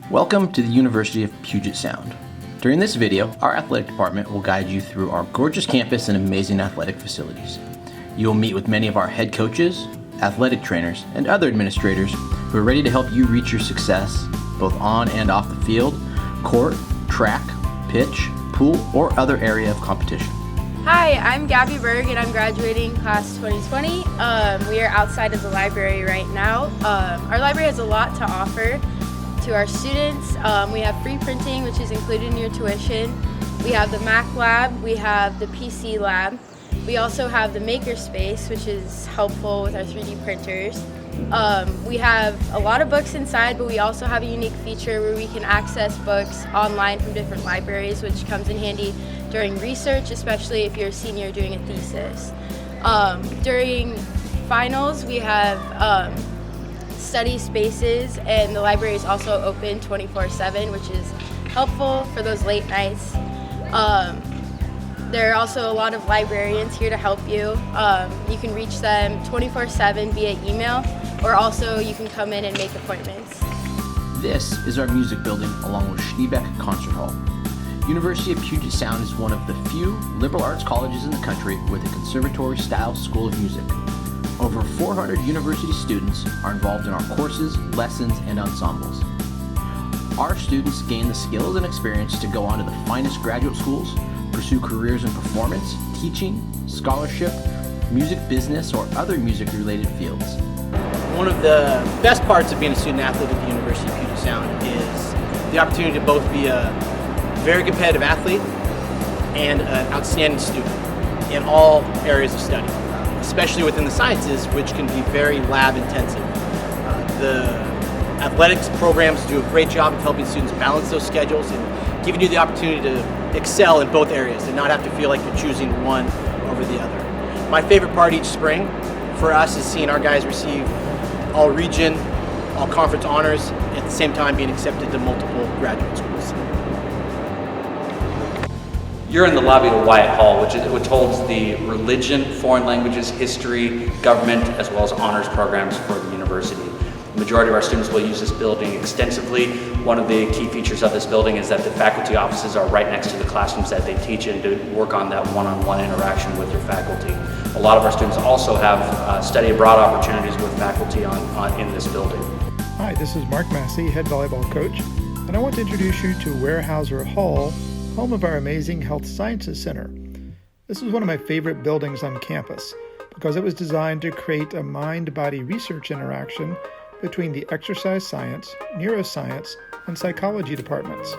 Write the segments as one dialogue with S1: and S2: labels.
S1: Welcome to the University of Puget Sound. During this video, our athletic department will guide you through our gorgeous campus and amazing athletic facilities. You will meet with many of our head coaches, athletic trainers, and other administrators who are ready to help you reach your success, both on and off the field, court, track, pitch, pool, or other area of competition.
S2: Hi, I'm Gabby Berg and I'm graduating class 2020. We are outside of the library right now. Our library has a lot to offer to our students. We have free printing, which is included in your tuition. We have the Mac lab, we have the PC lab. We also have the makerspace, which is helpful with our 3D printers. We have a lot of books inside, but we also have a unique feature where we can access books online from different libraries, which comes in handy during research, especially if you're a senior doing a thesis. During finals, we have study spaces, and the library is also open 24/7, which is helpful for those late nights. There are also a lot of librarians here to help you. You can reach them 24/7 via email, or also you can come in and make appointments.
S1: This is our music building along with Schneebeck Concert Hall. University of Puget Sound is one of the few liberal arts colleges in the country with a conservatory-style school of music. Over 400 university students are involved in our courses, lessons, and ensembles. Our students gain the skills and experience to go on to the finest graduate schools, pursue careers in performance, teaching, scholarship, music business, or other music-related fields.
S3: One of the best parts of being a student athlete at the University of Puget Sound is the opportunity to both be a very competitive athlete and an outstanding student in all areas of study, especially within the sciences, which can be very lab intensive. The athletics programs do a great job of helping students balance those schedules and giving you the opportunity to excel in both areas and not have to feel like you're choosing one over the other. My favorite part each spring for us is seeing our guys receive all region, all conference honors, at the same time being accepted to multiple graduate schools.
S4: You're in the lobby of Wyatt Hall, which holds the religion, foreign languages, history, government, as well as honors programs for the university. The majority of our students will use this building extensively. One of the key features of this building is that the faculty offices are right next to the classrooms that they teach in to work on that one-on-one interaction with your faculty. A lot of our students also have study abroad opportunities with faculty in this building.
S5: Hi, this is Mark Massey, head volleyball coach, and I want to introduce you to Weyerhaeuser Hall, home of our amazing Health Sciences Center. This is one of my favorite buildings on campus because it was designed to create a mind-body research interaction between the exercise science, neuroscience, and psychology departments.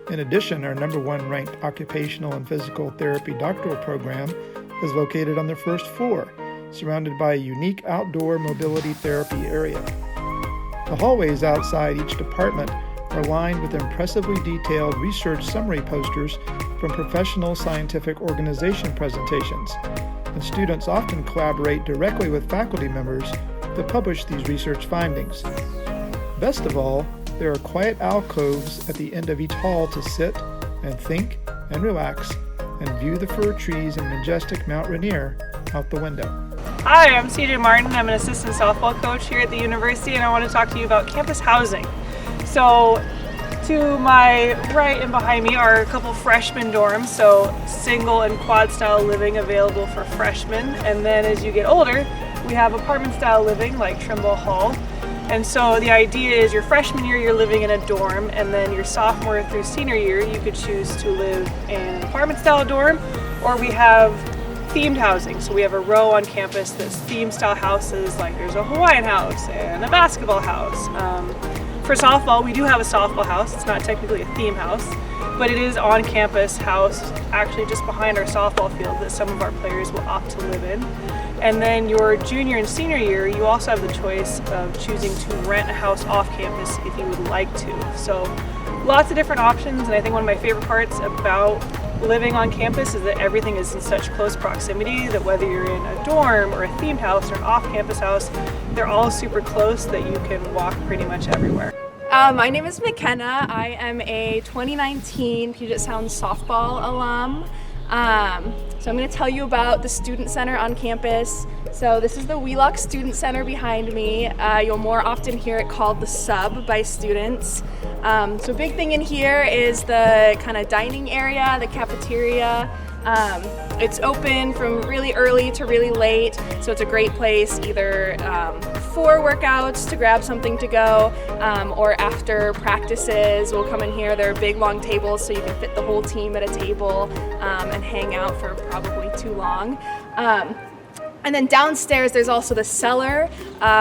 S5: In addition, our #1 ranked occupational and physical therapy doctoral program is located on the first floor, surrounded by a unique outdoor mobility therapy area. The hallways outside each department are lined with impressively detailed research summary posters from professional scientific organization presentations, and students often collaborate directly with faculty members to publish these research findings. Best of all, there are quiet alcoves at the end of each hall to sit and think and relax and view the fir trees and majestic Mount Rainier out the window.
S6: Hi, I'm CJ Martin. I'm an assistant softball coach here at the university, and I want to talk to you about campus housing. So to my right and behind me are a couple freshman dorms, so single and quad style living available for freshmen. And then as you get older, we have apartment style living like Trimble Hall. And so the idea is your freshman year you're living in a dorm, and then your sophomore through senior year you could choose to live in an apartment style dorm, or we have themed housing. So we have a row on campus that's theme style houses, like there's a Hawaiian house and a basketball house. For softball, we do have a softball house. It's not technically a theme house, but it is on campus house, actually just behind our softball field, that some of our players will opt to live in. And then your junior and senior year, you also have the choice of choosing to rent a house off campus if you would like to. So lots of different options, and I think one of my favorite parts about living on campus is that everything is in such close proximity that whether you're in a dorm or a themed house or an off-campus house, they're all super close that you can walk pretty much everywhere.
S7: My name is McKenna. I am a 2019 Puget Sound softball alum.
S2: So I'm going to tell you about the Student Center on campus. So this is the Wheelock Student Center behind me. You'll more often hear it called the Sub by students. So a big thing in here is the kind of dining area, the cafeteria. It's open from really early to really late, so it's a great place either for workouts to grab something to go, or after practices. We'll come in here. There are big long tables, so you can fit the whole team at a table and hang out for probably too long. And then downstairs, there's also the Cellar,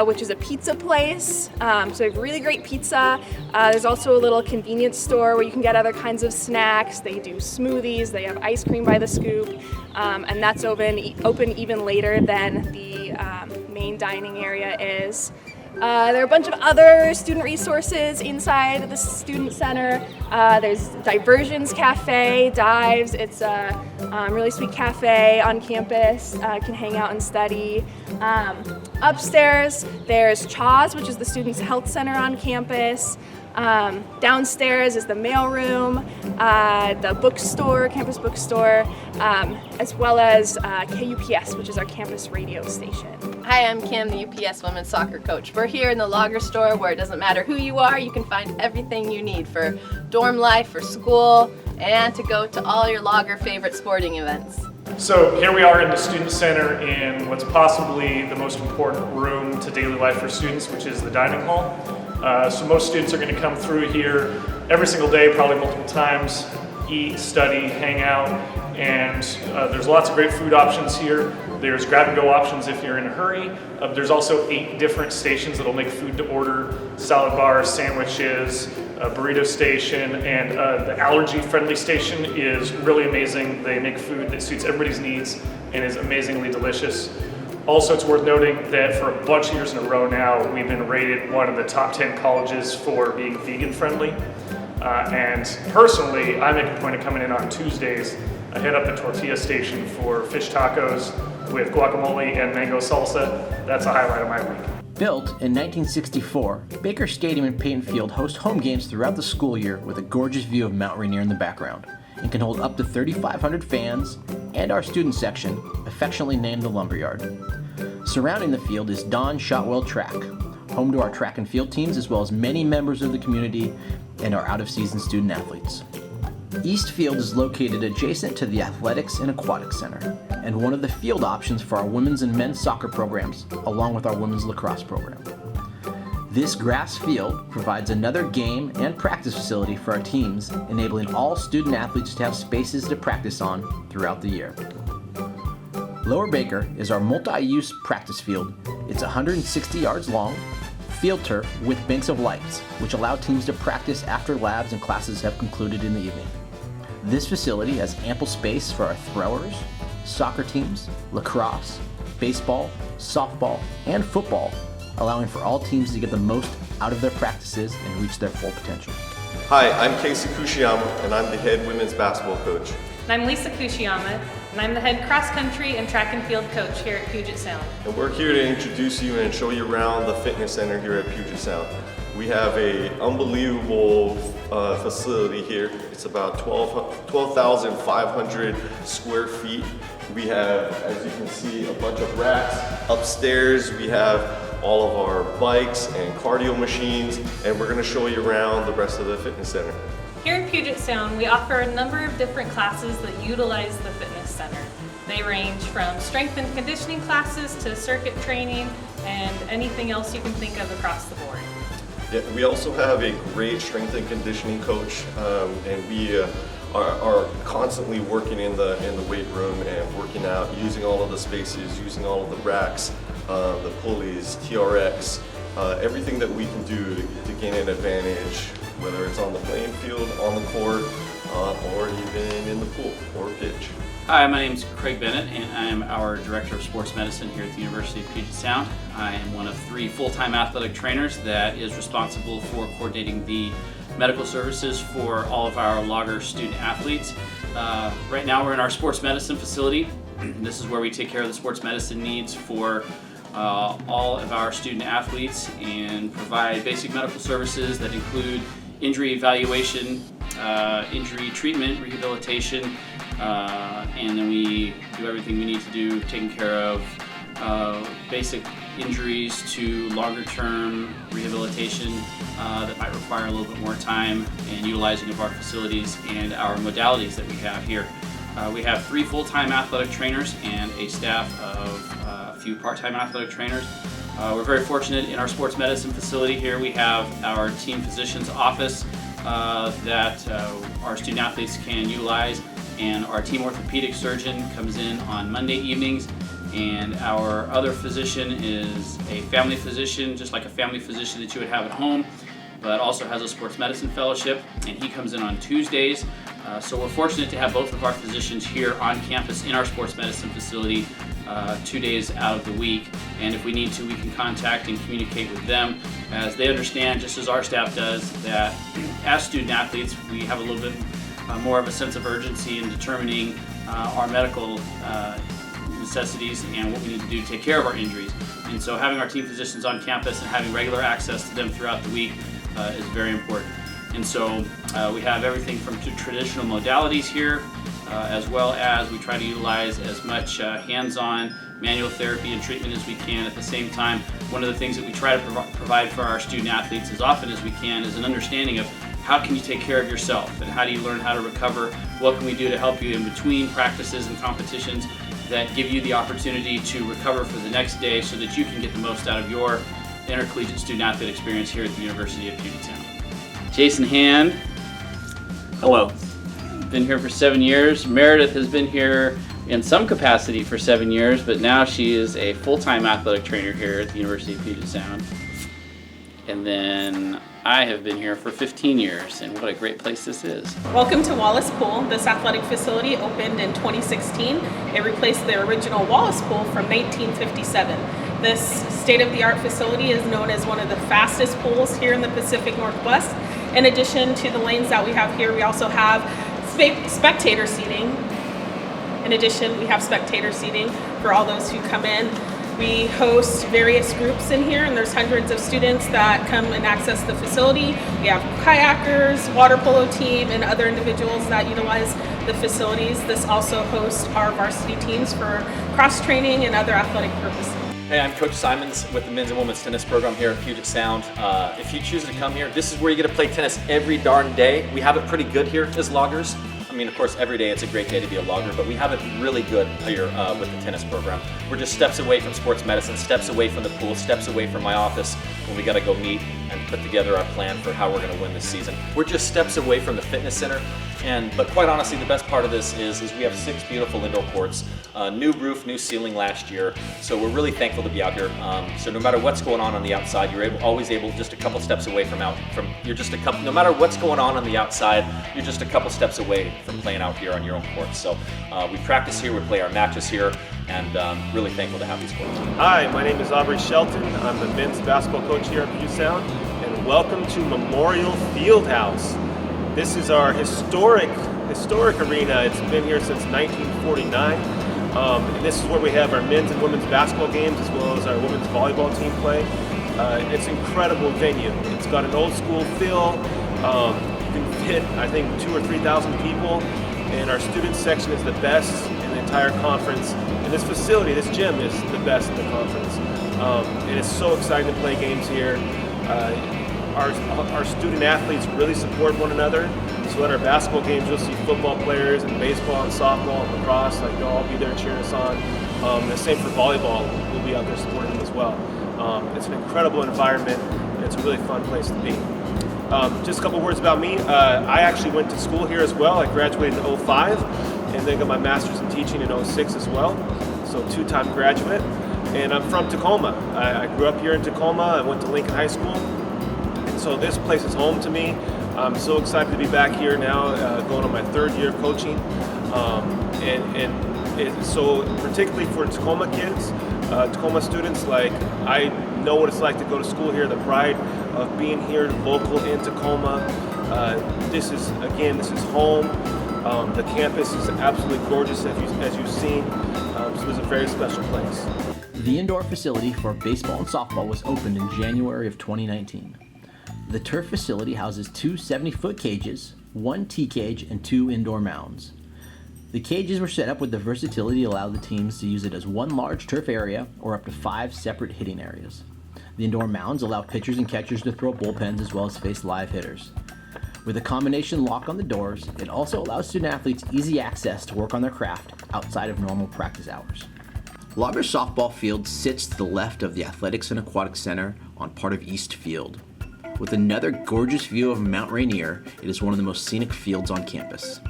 S2: which is a pizza place. So they have really great pizza. There's also a little convenience store where you can get other kinds of snacks. They do smoothies. They have ice cream by the scoop. And that's open even later than the main dining area is. There are a bunch of other student resources inside the Student Center. There's Diversions Cafe, Dives. It's a really sweet cafe on campus. Can hang out and study. Upstairs, there's CHAWS, which is the Students' Health Center on campus. Downstairs is the mailroom, the bookstore, campus bookstore, as well as KUPS, which is our campus radio station.
S7: Hi, I'm Kim, the UPS women's soccer coach. We're here in the Logger store where it doesn't matter who you are, you can find everything you need for dorm life, for school, and to go to all your Logger favorite sporting events.
S8: So here we are in the Student Center in what's possibly the most important room to daily life for students, which is the dining hall. So most students are going to come through here every single day, probably multiple times, eat, study, hang out, and there's lots of great food options here. There's grab-and-go options if you're in a hurry. There's also 8 different stations that'll make food to order, salad bars, sandwiches, a burrito station, and the allergy-friendly station is really amazing. They make food that suits everybody's needs and is amazingly delicious. Also, it's worth noting that for a bunch of years in a row now, we've been rated one of the top 10 colleges for being vegan-friendly. And personally, I make a point of coming in on Tuesdays. I hit up the tortilla station for fish tacos with guacamole and mango salsa. That's a highlight of my week.
S1: Built in 1964, Baker Stadium in Peyton Field hosts home games throughout the school year with a gorgeous view of Mount Rainier in the background, and can hold up to 3,500 fans, and our student section, affectionately named the Lumberyard. Surrounding the field is Don Shotwell Track, home to our track and field teams as well as many members of the community and our out-of-season student athletes. East Field is located adjacent to the Athletics and Aquatics Center, and one of the field options for our women's and men's soccer programs, along with our women's lacrosse program. This grass field provides another game and practice facility for our teams, enabling all student athletes to have spaces to practice on throughout the year. Lower Baker is our multi-use practice field. It's 160 yards long, field turf with banks of lights, which allow teams to practice after labs and classes have concluded in the evening. This facility has ample space for our throwers, soccer teams, lacrosse, baseball, softball, and football, allowing for all teams to get the most out of their practices and reach their full potential.
S9: Hi, I'm Casey Kushiyama, and I'm the head women's basketball coach.
S10: And I'm Lisa Kushiyama, and I'm the head cross-country and track and field coach here at Puget Sound.
S9: And we're here to introduce you and show you around the fitness center here at Puget Sound. We have an unbelievable facility here. It's about 12,500 square feet. We have, as you can see, a bunch of racks. Upstairs, we have all of our bikes and cardio machines, and we're gonna show you around the rest of the fitness center.
S10: Here at Puget Sound, we offer a number of different classes that utilize the fitness center. They range from strength and conditioning classes to circuit training and anything else you can think of across the board.
S9: Yeah, we also have a great strength and conditioning coach, and we are constantly working in the weight room and working out, using all of the spaces, using all of the racks, the pulleys, TRX, everything that we can do to gain an advantage, whether it's on the playing field, on the court, or even in the pool or pitch.
S11: Hi, my name is Craig Bennett, and I am our Director of Sports Medicine here at the University of Puget Sound. I am one of 3 full-time athletic trainers that is responsible for coordinating the medical services for all of our Logger student athletes. Right now we're in our sports medicine facility. This is where we take care of the sports medicine needs for all of our student athletes and provide basic medical services that include injury evaluation, injury treatment, rehabilitation, and then we do everything we need to do, taking care of basic injuries to longer term rehabilitation that might require a little bit more time, and utilizing of our facilities and our modalities that we have here. We have 3 full-time athletic trainers and a staff of a few part-time athletic trainers. We're very fortunate in our sports medicine facility here. We have our team physician's office that our student athletes can utilize, and our team orthopedic surgeon comes in on Monday evenings, and our other physician is a family physician, just like a family physician that you would have at home, but also has a sports medicine fellowship, and he comes in on Tuesdays. So we're fortunate to have both of our physicians here on campus in our sports medicine facility 2 days out of the week, and if we need to, we can contact and communicate with them, as they understand, just as our staff does, that as student athletes we have a little bit more of a sense of urgency in determining our medical necessities and what we need to do to take care of our injuries. And so having our team physicians on campus and having regular access to them throughout the week is very important. And so we have everything from traditional modalities here, as well as we try to utilize as much hands-on manual therapy and treatment as we can. At the same time, one of the things that we try to provide for our student athletes as often as we can is an understanding of how can you take care of yourself, and how do you learn how to recover? What can we do to help you in between practices and competitions that give you the opportunity to recover for the next day so that you can get the most out of your intercollegiate student athlete experience here at the University of Puget Sound. Jason Hand.
S12: Hello.
S11: Been here for 7 years. Meredith has been here in some capacity for 7 years, but now she is a full-time athletic trainer here at the University of Puget Sound. And then I have been here for 15 years, and what a great place this is.
S13: Welcome to Wallace Pool. This athletic facility opened in 2016. It replaced the original Wallace Pool from 1957. This state-of-the-art facility is known as one of the fastest pools here in the Pacific Northwest. In addition to the lanes that we have here, we also have spectator seating. In addition, we have spectator seating for all those who come in. We host various groups in here, and there's hundreds of students that come and access the facility. We have kayakers, water polo team, and other individuals that utilize the facilities. This also hosts our varsity teams for cross training and other athletic purposes.
S12: Hey, I'm Coach Simons with the men's and women's tennis program here at Puget Sound. If you choose to come here, this is where you get to play tennis every darn day. We have it pretty good here as loggers. I mean, of course, every day it's a great day to be a logger, but we have it really good here with the tennis program. We're just steps away from sports medicine, steps away from the pool, steps away from my office when we got to go meet and put together our plan for how we're going to win this season. We're just steps away from the fitness center, but quite honestly, the best part of this is we have 6 beautiful indoor courts, new roof, new ceiling last year, so we're really thankful to be out here. So no matter what's going on the outside, you're always able just a couple steps away no matter what's going on the outside, you're just a couple steps away from playing out here on your own courts. So we practice here, we play our matches here, and really thankful to have these courts.
S14: Hi, my name is Aubrey Shelton. I'm the men's basketball coach here at Puget Sound, and welcome to Memorial Fieldhouse. This is our historic arena. It's been here since 1949. And this is where we have our men's and women's basketball games, as well as our women's volleyball team play. It's an incredible venue. It's got an old school feel. You can fit, I think, 2,000 or 3,000 people, and our student section is the best in the entire conference. And this facility, this gym, is the best in the conference. It is so exciting to play games here. Our student athletes really support one another. So at our basketball games, you'll see football players and baseball and softball and lacrosse. Like, they'll all be there cheering us on. The same for volleyball. We'll be out there supporting them as well. It's an incredible environment, and it's a really fun place to be. Just a couple words about me. I actually went to school here as well. I graduated in 2005, and then got my master's in teaching in 2006 as well. So 2-time graduate. And I'm from Tacoma. I grew up here in Tacoma. I went to Lincoln High School. And so this place is home to me. I'm so excited to be back here now, going on my 3rd year coaching. So particularly for Tacoma kids, Tacoma students, like, I know what it's like to go to school here, the pride of being here local in Tacoma. This is home. The campus is absolutely gorgeous, as you've seen. So it's a very special place.
S1: The indoor facility for baseball and softball was opened in January of 2019. The turf facility houses 2 70-foot cages, 1 tee cage, and 2 indoor mounds. The cages were set up with the versatility to allow the teams to use it as one large turf area or up to 5 separate hitting areas. The indoor mounds allow pitchers and catchers to throw bullpens as well as face live hitters. With a combination lock on the doors, it also allows student athletes easy access to work on their craft outside of normal practice hours. Lager softball field sits to the left of the Athletics and Aquatics Center on part of East Field. With another gorgeous view of Mount Rainier, it is one of the most scenic fields on campus.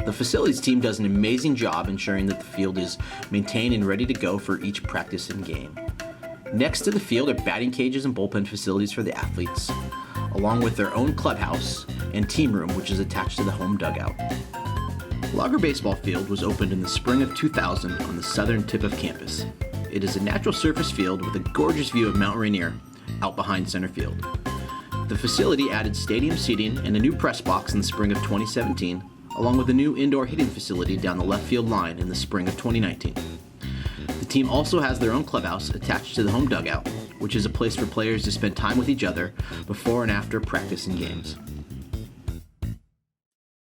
S1: The facilities team does an amazing job ensuring that the field is maintained and ready to go for each practice and game. Next to the field are batting cages and bullpen facilities for the athletes, along with their own clubhouse and team room, which is attached to the home dugout. Lager Baseball Field was opened in the spring of 2000 on the southern tip of campus. It is a natural surface field with a gorgeous view of Mount Rainier out behind center field. The facility added stadium seating and a new press box in the spring of 2017, along with a new indoor hitting facility down the left field line in the spring of 2019. The team also has their own clubhouse attached to the home dugout, which is a place for players to spend time with each other before and after practice and games.